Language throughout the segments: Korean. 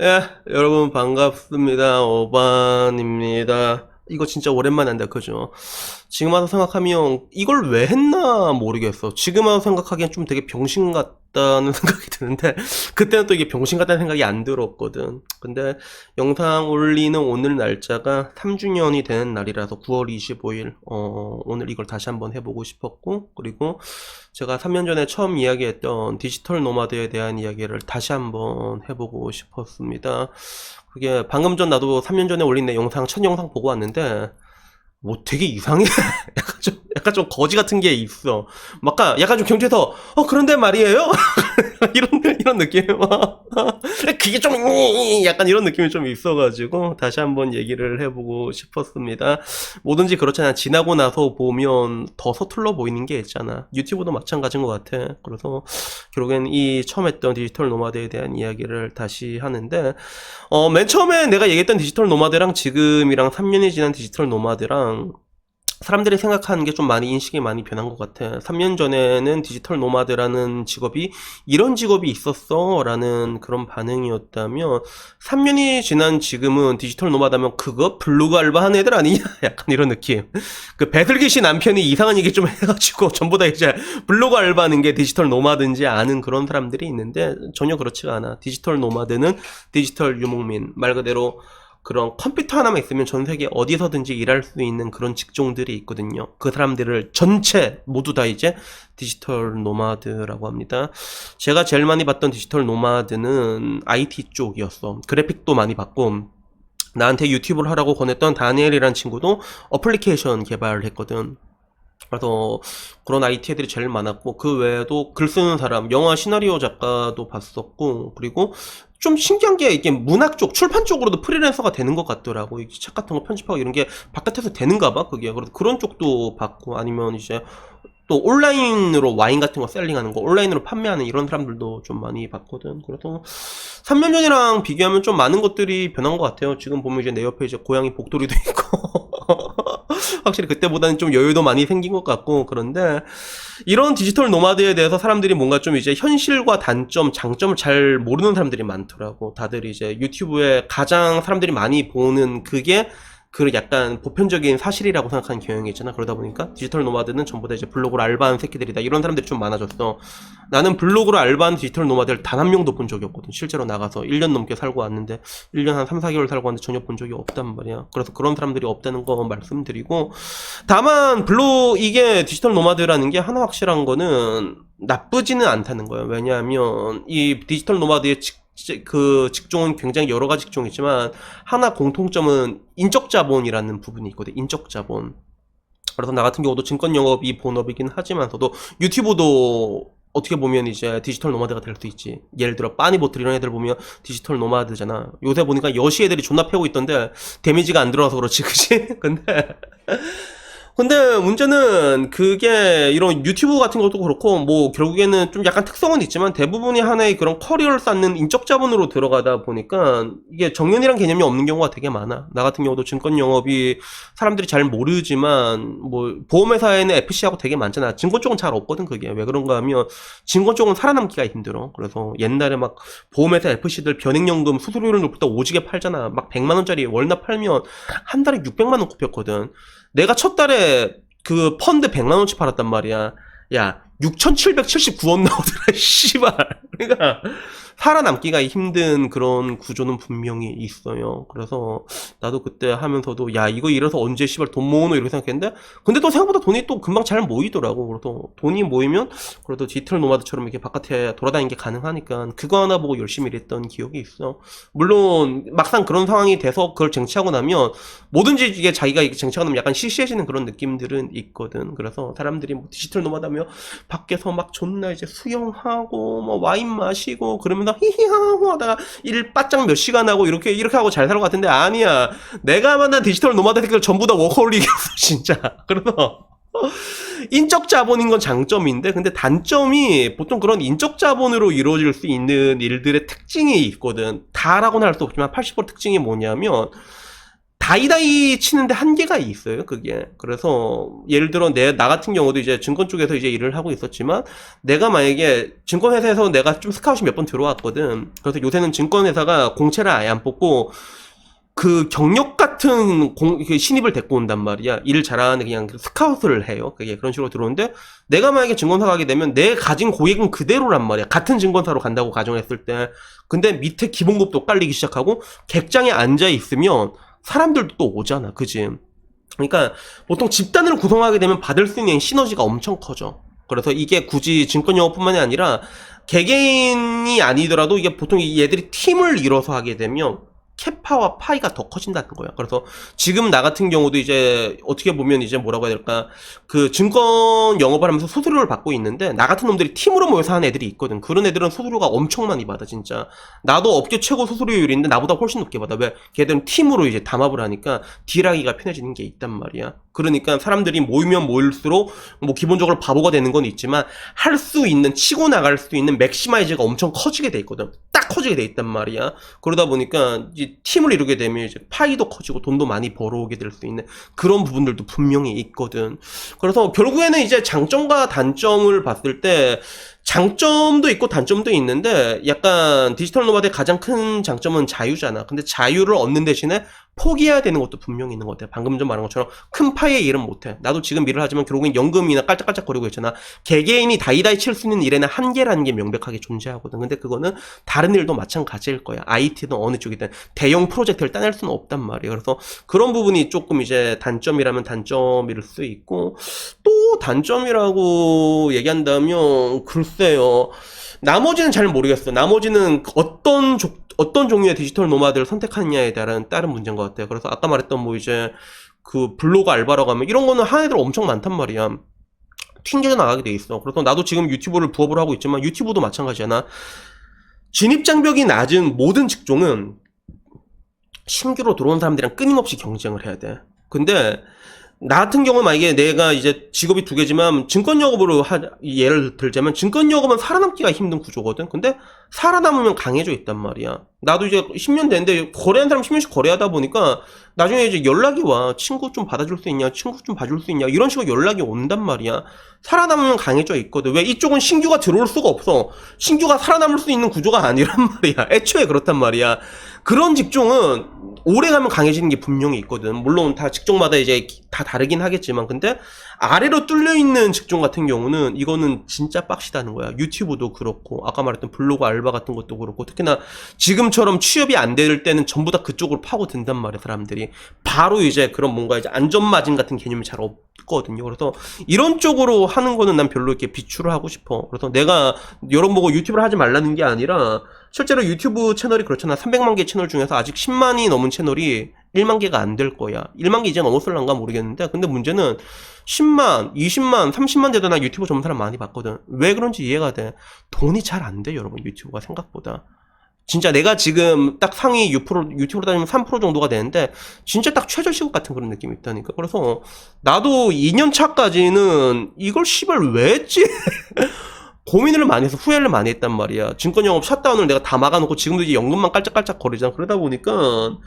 예, 여러분 반갑습니다. 오반입니다. 이거 진짜 오랜만에 한다, 그죠? 지금 와서 생각하면 이걸 왜 했나 모르겠어. 지금 와서 생각하기엔 좀 되게 병신 같다는 생각이 드는데 그때는 또 이게 병신 같다는 생각이 안 들었거든. 근데 영상 올리는 오늘 날짜가 3주년이 되는 날이라서 9월 25일 오늘 이걸 다시 한번 해보고 싶었고, 그리고 제가 3년 전에 처음 이야기했던 디지털 노마드에 대한 이야기를 다시 한번 해보고 싶었습니다. 그게 방금 전 나도 3년 전에 올린 내 영상, 첫 영상 보고 왔는데 뭐 되게 이상해. 약간 좀 거지 같은 게 있어. 막 약간 좀 경계에서 그런데 말이에요. 이런 느낌. 그게 좀 약간 이런 느낌이 좀 있어가지고 다시 한번 얘기를 해보고 싶었습니다. 뭐든지 그렇잖아. 지나고 나서 보면 더 서툴러 보이는 게 있잖아. 유튜브도 마찬가지인 것 같아. 그래서 결국엔 이 처음 했던 디지털 노마드에 대한 이야기를 다시 하는데, 맨 처음에 내가 얘기했던 디지털 노마드랑 지금이랑 3년이 지난 디지털 노마드랑 사람들이 생각하는 게 좀 많이 인식이 많이 변한 것 같아. 3년 전에는 디지털 노마드라는 직업이 이런 직업이 있었어 라는 그런 반응이었다면, 3년이 지난 지금은 디지털 노마드하면 그거 블로그 알바한 애들 아니냐? 약간 이런 느낌. 그 배슬기 씨 남편이 이상한 얘기 좀 해가지고 전부 다 이제 블로그 알바하는 게 디지털 노마드인지 아는 그런 사람들이 있는데, 전혀 그렇지가 않아. 디지털 노마드는 디지털 유목민, 말 그대로 그런 컴퓨터 하나만 있으면 전 세계 어디서든지 일할 수 있는 그런 직종들이 있거든요. 그 사람들을 전체 모두 다 이제 디지털 노마드라고 합니다. 제가 제일 많이 봤던 디지털 노마드는 IT 쪽이었어. 그래픽도 많이 봤고, 나한테 유튜브를 하라고 권했던 다니엘이란 친구도 어플리케이션 개발을 했거든. 그래서 그런 IT 애들이 제일 많았고, 그 외에도 글 쓰는 사람, 영화 시나리오 작가도 봤었고, 그리고 좀 신기한 게 이게 문학 쪽, 출판 쪽으로도 프리랜서가 되는 것 같더라고. 이 책 같은 거 편집하고 이런 게 바깥에서 되는가 봐, 그게. 그래서 그런 쪽도 봤고, 아니면 이제 또 온라인으로 와인 같은 거 셀링하는 거, 온라인으로 판매하는 이런 사람들도 좀 많이 봤거든. 그래서 3년 전이랑 비교하면 좀 많은 것들이 변한 것 같아요. 지금 보면 이제 내 옆에 이제 고양이 복돌이도 있고. 확실히 그때보다는 좀 여유도 많이 생긴 것 같고. 그런데 이런 디지털 노마드에 대해서 사람들이 뭔가 좀 이제 현실과 단점, 장점을 잘 모르는 사람들이 많더라고. 다들 이제 유튜브에 가장 사람들이 많이 보는 그게 그 약간 보편적인 사실이라고 생각하는 경향이 있잖아. 그러다 보니까 디지털 노마드는 전부 다 이제 블로그로 알바하는 새끼들이다, 이런 사람들이 좀 많아졌어. 나는 블로그로 알바하는 디지털 노마드를 단 한 명도 본 적이 없거든. 실제로 나가서 1년 넘게 살고 왔는데 1년 한 3, 4개월 살고 왔는데 전혀 본 적이 없단 말이야. 그래서 그런 사람들이 없다는 거 말씀드리고, 다만 이게 디지털 노마드라는 게 하나 확실한 거는 나쁘지는 않다는 거예요. 왜냐하면 이 디지털 노마드의 그 직종은 굉장히 여러 가지 직종이지만 하나 공통점은 인적 자본이라는 부분이 있거든. 인적 자본. 그래서 나 같은 경우도 증권 영업이 본업이긴 하지만서도 유튜브도 어떻게 보면 이제 디지털 노마드가 될 수 있지. 예를 들어 빠니보틀 이런 애들 보면 디지털 노마드잖아. 요새 보니까 여시 애들이 존나 패고 있던데 데미지가 안 들어와서 그렇지, 그치? 근데 문제는 그게 이런 유튜브 같은 것도 그렇고, 뭐 결국에는 좀 약간 특성은 있지만 대부분이 하나의 그런 커리어를 쌓는 인적 자본으로 들어가다 보니까 이게 정년이란 개념이 없는 경우가 되게 많아. 나 같은 경우도 증권 영업이 사람들이 잘 모르지만 뭐 보험회사에는 FC하고 되게 많잖아. 증권 쪽은 잘 없거든. 그게 왜 그런가 하면 증권 쪽은 살아남기가 힘들어. 그래서 옛날에 막 보험회사 FC들 변액연금 수수료를 높다 오지게 팔잖아. 막 100만원짜리 월납 팔면 한 달에 600만원 꼽혔거든. 내가 첫 달에 그 펀드 100만원치 팔았단 말이야. 야, 6,779원 나오더라, 씨발. 그러니까, 살아남기가 힘든 그런 구조는 분명히 있어요. 그래서, 나도 그때 하면서도, 야, 이거 이래서 언제 씨발 돈 모으노? 이렇게 생각했는데, 근데 또 생각보다 돈이 또 금방 잘 모이더라고. 그래서, 돈이 모이면, 그래도 디지털 노마드처럼 이렇게 바깥에 돌아다니는 게 가능하니까, 그거 하나 보고 열심히 일했던 기억이 있어. 물론, 막상 그런 상황이 돼서 그걸 쟁취하고 나면, 뭐든지 이게 자기가 쟁취하고 나면 약간 시시해지는 그런 느낌들은 있거든. 그래서 사람들이 뭐 디지털 노마다며 밖에서 막 존나 이제 수영하고 뭐 와인 마시고 그러면서 히히하고 하다가 일 바짝 몇 시간 하고 이렇게 하고 잘 살 것 같은데, 아니야. 내가 만난 디지털 노마다 새끼들 전부 다 워커홀릭이었어, 진짜. 그래서 인적 자본인 건 장점인데, 근데 단점이 보통 그런 인적 자본으로 이루어질 수 있는 일들의 특징이 있거든. 다라고는 할 수 없지만 80% 특징이 뭐냐면, 다이다이 치는데 한계가 있어요, 그게. 그래서, 예를 들어, 나 같은 경우도 이제 증권 쪽에서 이제 일을 하고 있었지만, 내가 만약에 증권회사에서 내가 좀 스카웃이 몇 번 들어왔거든. 그래서 요새는 증권회사가 공채를 아예 안 뽑고, 그 경력 같은 신입을 데리고 온단 말이야. 일을 잘하는 그냥 스카우트를 해요. 그게 그런 식으로 들어오는데, 내가 만약에 증권사 가게 되면 내 가진 고액은 그대로란 말이야. 같은 증권사로 간다고 가정했을 때. 근데 밑에 기본급도 깔리기 시작하고, 객장에 앉아 있으면 사람들도 또 오잖아. 그지? 그러니까 보통 집단을 구성하게 되면 받을 수 있는 시너지가 엄청 커져. 그래서 이게 굳이 증권 영업뿐만이 아니라 개개인이 아니더라도 이게 보통 얘들이 팀을 이뤄서 하게 되면 캐파와 파이가 더 커진다는 거야. 그래서 지금 나 같은 경우도 이제 어떻게 보면 이제 뭐라고 해야 될까, 그 증권 영업을 하면서 수수료를 받고 있는데, 나 같은 놈들이 팀으로 모여서 하는 애들이 있거든. 그런 애들은 수수료가 엄청 많이 받아 진짜. 나도 업계 최고 수수료율인데 나보다 훨씬 높게 받아. 왜? 걔들은 팀으로 이제 담합을 하니까 딜하기가 편해지는 게 있단 말이야. 그러니까 사람들이 모이면 모일수록 뭐 기본적으로 바보가 되는 건 있지만, 할 수 있는, 치고 나갈 수 있는 맥시마이즈가 엄청 커지게 돼 있거든. 딱 커지게 돼 있단 말이야. 그러다 보니까 이제 팀을 이루게 되면 이제 파이도 커지고 돈도 많이 벌어오게 될 수 있는 그런 부분들도 분명히 있거든. 그래서 결국에는 이제 장점과 단점을 봤을 때, 장점도 있고 단점도 있는데, 약간 디지털 노마드의 가장 큰 장점은 자유잖아. 근데 자유를 얻는 대신에 포기해야 되는 것도 분명히 있는 것 같아. 방금 좀 말한 것처럼 큰 파이에 일은 못해. 나도 지금 일을 하지만 결국엔 연금이나 깔짝깔짝거리고 있잖아. 개개인이 다이다이 칠 수 있는 일에는 한계라는 게 명백하게 존재하거든. 근데 그거는 다른 일도 마찬가지일 거야. IT든 어느 쪽이든 대형 프로젝트를 따낼 수는 없단 말이야. 그래서 그런 부분이 조금 이제 단점이라면 단점일 수 있고, 또 단점이라고 얘기한다면 글쎄요, 나머지는 잘 모르겠어. 나머지는 어떤 종류의 디지털 노마드를 선택하느냐에 따른 다른 문제인 것 같아요. 그래서 아까 말했던 뭐 이제 그 블로그 알바라고 하면 이런 거는 한 애들 엄청 많단 말이야. 튕겨져 나가게 돼 있어. 그래서 나도 지금 유튜브를 부업으로 하고 있지만 유튜브도 마찬가지잖아. 진입장벽이 낮은 모든 직종은 신규로 들어온 사람들이랑 끊임없이 경쟁을 해야 돼. 근데 나 같은 경우는 만약에 내가 이제 직업이 두 개지만 증권 영업으로 예를 들자면, 증권 영업은 살아남기가 힘든 구조거든. 근데 살아남으면 강해져 있단 말이야. 나도 이제 10년 됐는데 거래한 사람 10년씩 거래하다 보니까 나중에 이제 연락이 와. 친구 좀 받아줄 수 있냐? 친구 좀 봐줄 수 있냐? 이런 식으로 연락이 온단 말이야. 살아남으면 강해져 있거든. 왜? 이쪽은 신규가 들어올 수가 없어. 신규가 살아남을 수 있는 구조가 아니란 말이야. 애초에 그렇단 말이야. 그런 직종은 오래 가면 강해지는 게 분명히 있거든. 물론 다 직종마다 이제 다 다르긴 하겠지만, 근데 아래로 뚫려 있는 직종 같은 경우는 이거는 진짜 빡시다는 거야. 유튜브도 그렇고, 아까 말했던 블로그 알바 같은 것도 그렇고, 특히나 지금처럼 취업이 안 될 때는 전부 다 그쪽으로 파고든단 말이야, 사람들이. 바로 이제 그런 뭔가 이제 안전마진 같은 개념이 잘 없거든요. 그래서 이런 쪽으로 하는 거는 난 별로 이렇게 비추를 하고 싶어. 그래서 내가 여러분 보고 유튜브를 하지 말라는 게 아니라, 실제로 유튜브 채널이 그렇잖아. 300만 개 채널 중에서 아직 10만이 넘은 채널이 1만 개가 안 될 거야. 1만 개 이제 넘었을란가 모르겠는데, 근데 문제는 10만, 20만, 30만 돼도 나 유튜브 전문 사람 많이 봤거든. 왜 그런지 이해가 돼. 돈이 잘 안 돼, 여러분. 유튜브가 생각보다. 진짜 내가 지금 딱 상위 6%, 유튜브로 따지면 3% 정도가 되는데, 진짜 딱 최저 시급 같은 그런 느낌이 있다니까. 그래서 나도 2년 차까지는 이걸 씨발 왜 했지? 고민을 많이 해서 후회를 많이 했단 말이야. 증권 영업 샷다운을 내가 다 막아놓고 지금도 이제 연금만 깔짝깔짝 거리잖아. 그러다 보니까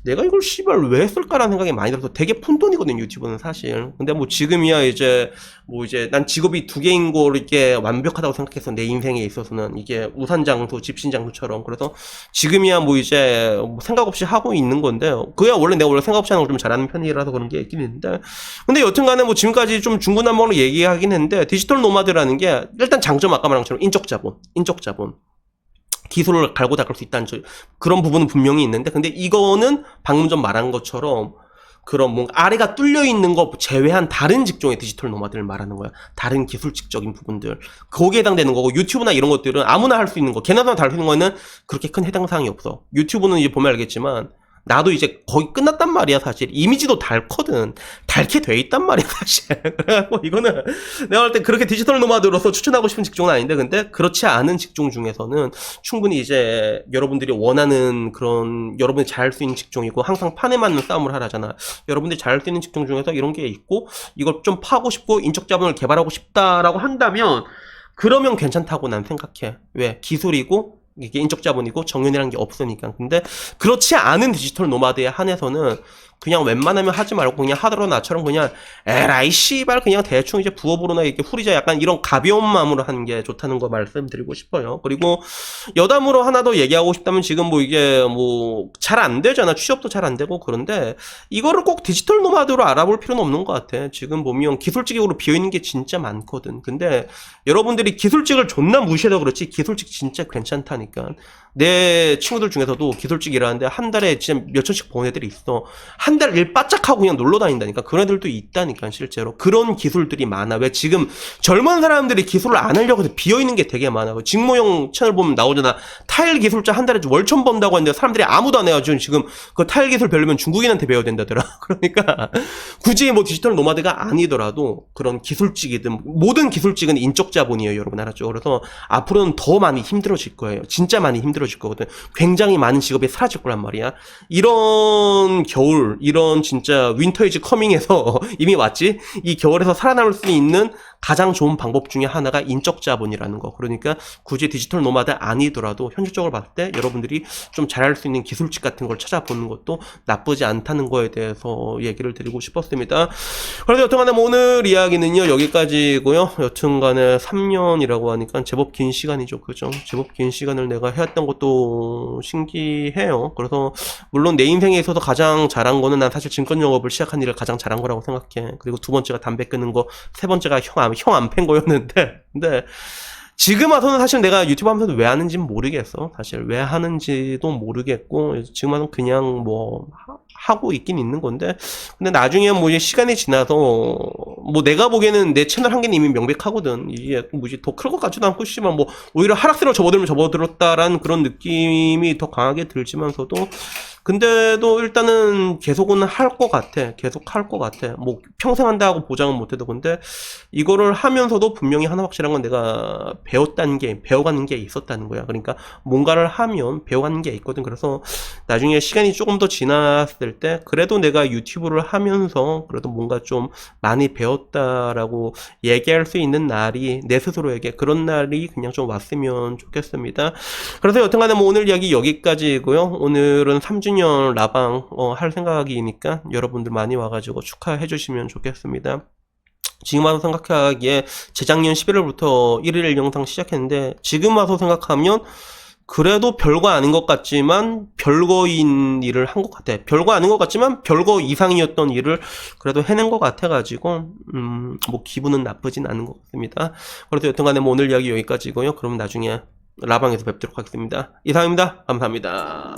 내가 이걸 씨발 왜 했을까라는 생각이 많이 들어서 되게 푼돈이거든, 유튜브는 사실. 근데 뭐 지금이야 이제 뭐 이제 난 직업이 두 개인 걸 이게 완벽하다고 생각해서 내 인생에 있어서는 이게 우산장소, 집신장소처럼. 그래서 지금이야 뭐 이제 뭐 생각 없이 하고 있는 건데, 그야 원래 내가 원래 생각 없이 하는 걸 좀 잘하는 편이라서 그런 게 있긴 있는데, 근데 여튼간에 뭐 지금까지 좀 중구난방으로 얘기하긴 했는데, 디지털 노마드라는 게 일단 장점 아까 말한 것처럼 인적 자본. 기술을 갈고 닦을 수 있다는 그런 부분은 분명히 있는데, 근데 이거는 방금 전 말한 것처럼 그런 뭔가 아래가 뚫려 있는 거 제외한 다른 직종의 디지털 노마드를 말하는 거야. 다른 기술직적인 부분들. 거기에 해당되는 거고, 유튜브나 이런 것들은 아무나 할 수 있는 거, 걔네들만 다 할 수 있는 거는 그렇게 큰 해당 사항이 없어. 유튜브는 이제 보면 알겠지만, 나도 이제 거의 끝났단 말이야, 사실. 이미지도 닳거든. 닳게 돼 있단 말이야, 사실. 그래갖고 이거는 내가 볼 때 그렇게 디지털 노마드로서 추천하고 싶은 직종은 아닌데, 근데 그렇지 않은 직종 중에서는 충분히 이제 여러분들이 원하는 그런, 여러분이 잘할 수 있는 직종이고, 항상 판에 맞는 싸움을 하라잖아. 여러분들이 잘할 수 있는 직종 중에서 이런 게 있고, 이걸 좀 파고 싶고, 인적 자본을 개발하고 싶다라고 한다면, 그러면 괜찮다고 난 생각해. 왜? 기술이고, 이게 인적 자본이고 정연이라는 게 없으니까. 근데 그렇지 않은 디지털 노마드에 한해서는 그냥 웬만하면 하지 말고 그냥 하더라도 나처럼 그냥 에라이 씨발 그냥 대충 이제 부업으로나 이렇게 후리자 약간 이런 가벼운 마음으로 하는 게 좋다는 거 말씀드리고 싶어요. 그리고 여담으로 하나 더 얘기하고 싶다면 지금 뭐 이게 뭐 잘 안 되잖아. 취업도 잘 안 되고 그런데 이거를 꼭 디지털 노마드로 알아볼 필요는 없는 것 같아. 지금 보면 기술직으로 비어있는 게 진짜 많거든. 근데 여러분들이 기술직을 존나 무시해서 그렇지 기술직 진짜 괜찮다니까. 내 친구들 중에서도 기술직 일하는데 한 달에 진짜 몇 천씩 버는 애들이 있어. 한 달 일 바짝하고 그냥 놀러 다닌다니까. 그런 애들도 있다니까 실제로. 그런 기술들이 많아. 왜 지금 젊은 사람들이 기술을 안 하려고 해서 비어있는 게 되게 많아. 직모형 채널 보면 나오잖아. 타일 기술자 한 달에 월천 번다고 하는데 사람들이 아무도 안 해가지고 지금 그 타일 기술 배우려면 중국인한테 배워야 된다더라. 그러니까 굳이 뭐 디지털 노마드가 아니더라도 그런 기술직이든 모든 기술직은 인적 자본이에요. 여러분 알았죠? 그래서 앞으로는 더 많이 힘들어질 거예요. 진짜 많이 힘들어질 거거든. 굉장히 많은 직업이 사라질 거란 말이야. 이런 겨울, 이런 진짜 윈터 이즈 커밍에서 이미 왔지? 이 겨울에서 살아남을 수 있는 가장 좋은 방법 중에 하나가 인적 자본이라는 거. 그러니까 굳이 디지털 노마드 아니더라도 현실적으로 봤을 때 여러분들이 좀 잘할 수 있는 기술직 같은 걸 찾아보는 것도 나쁘지 않다는 거에 대해서 얘기를 드리고 싶었습니다. 그래서 여튼간에 뭐 오늘 이야기는요 여기까지고요. 여튼간에 3년이라고 하니까 제법 긴 시간이죠. 그죠? 제법 긴 시간을 내가 해왔던 것도 신기해요. 그래서 물론 내 인생에 있어서 가장 잘한 거는 난 사실 증권 영업을 시작한 일을 가장 잘한 거라고 생각해. 그리고 두 번째가 담배 끊는 거, 세 번째가 형 안 팬 거였는데 근데 지금 와서는 사실 내가 유튜브 하면서도 왜 하는지는 모르겠어. 사실 왜 하는지도 모르겠고 지금 와서는 그냥 뭐 하고 있긴 있는 건데 근데 나중에 뭐 이제 시간이 지나서 뭐 내가 보기에는 내 채널 한계는 이미 명백하거든. 이게 뭐지 더 클 것 같지도 않고 씨만 뭐 오히려 하락세로 접어들면 접어들었다라는 그런 느낌이 더 강하게 들지만서도 근데도 일단은 계속은 할 것 같아. 계속 할 것 같아. 뭐 평생 한다고 보장은 못해도 근데 이거를 하면서도 분명히 하나 확실한 건 내가 배워가는 게 있었다는 거야. 그러니까 뭔가를 하면 배워가는 게 있거든. 그래서 나중에 시간이 조금 더 지났을 때 그래도 내가 유튜브를 하면서 그래도 뭔가 좀 많이 배웠다라고 얘기할 수 있는 날이 내 스스로에게 그런 날이 그냥 좀 왔으면 좋겠습니다. 그래서 여튼간에 뭐 오늘 이야기 여기까지고요. 오늘은 3주년 라방 할 생각이니까 여러분들 많이 와가지고 축하해 주시면 좋겠습니다. 지금 와서 생각하기에 재작년 11월부터 1일 영상 시작했는데 지금 와서 생각하면 그래도 별거 아닌 것 같지만 별거인 일을 한 것 같아. 별거 아닌 것 같지만 별거 이상이었던 일을 그래도 해낸 것 같아가지고 뭐 기분은 나쁘진 않은 것 같습니다. 그래서 여튼간에 뭐 오늘 이야기 여기까지고요. 그럼 나중에 라방에서 뵙도록 하겠습니다. 이상입니다. 감사합니다.